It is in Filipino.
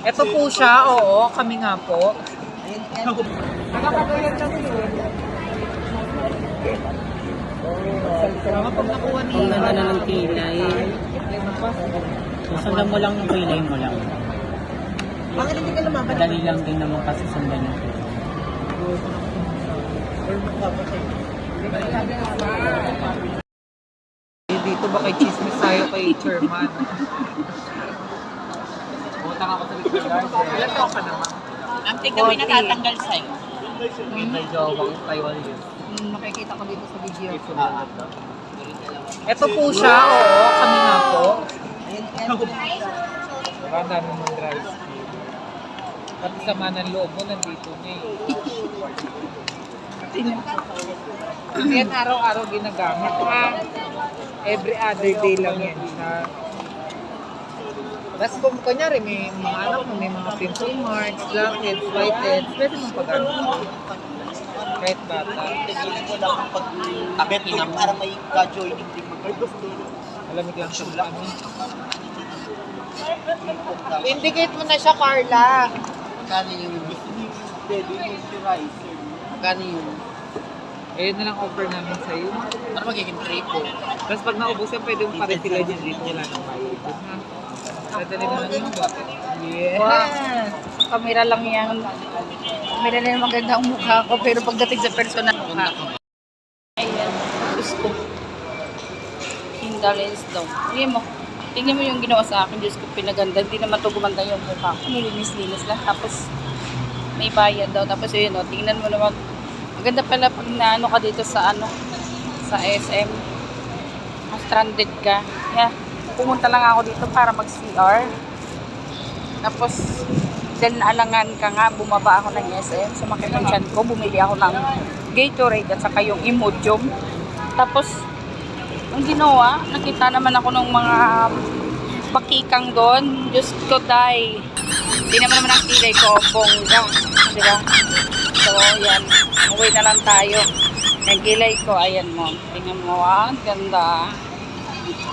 Ito po siya, oo, kami nga po. Nakakagayan kami yun. Sama pag nakuha niya. Ang ganda na ng kilay. Sundan mo lang yung kilay mo lang. Bakit hindi ka lumaban? Madali lang din naman kasi sundan yung kilay. Dito ba kay chismis tayo kay chairman? Butang ako sa likod. Ilan taon ka naman? Ang tignan mo yung natatanggal sa'yo. May jawang Taiwan yun. Makikita ko dito sa video. Ito po siya, oo, kami nga po. Diba, ang dami mong dry skin. Pati sama ng loob mo, nandito niya eh. Hindi yan araw-araw ginagamit ha. Every other day lang yan siya. Tapos kung kunyari may mga anak mo, may mga pimple marks, blackheads, whiteheads, pwede mong pag-ano. Kahit bata. Tigilin ko lang ang pag-abet ko para may ka-joining din mag-gusto. Malamig lang siya ano. Indicate mo na siya, Carla. Magkano yung steady moisturizer? Magkano yung Ayun na lang offer namin sa'yo. ano magiging triple? Tapos pag naubos yan, pwede mong pare sila dyan dito. Wala nang bayad. Ha? Dadali mo lang yung bote. Yes! Wow. Kamera lang yan. Kamera lang yung maganda ang mukha ko, pero pagdating sa personal mukha. Ayan, Diyos ko. Hindalens daw. Tingnan mo yung ginawa sa akin, Diyos ko, pinaganda. Hindi naman ito gumanda yung mukha ko. Nilinis-linis lang. Tapos, may bayad daw. Tapos yun, tingnan mo naman. Maganda pala pag naano ka dito sa sa SM. Stranded ka. Yeah. Pumunta lang ako dito para mag-CR. Tapos, dahil naalangan ka nga, bumaba ako ng SM. Sumakit ang tiyan ko. Bumili ako ng Gatorade at saka yung Imodium. Tapos, ang ginawa, nakita naman ako ng mga pakikang doon. Diyos ko, day. Hindi naman ang kilay ko, bongga. Diba? So, yan. Uwi na lang tayo. Yung kilay ko, ayan mo. Tingnan mo, ang ganda.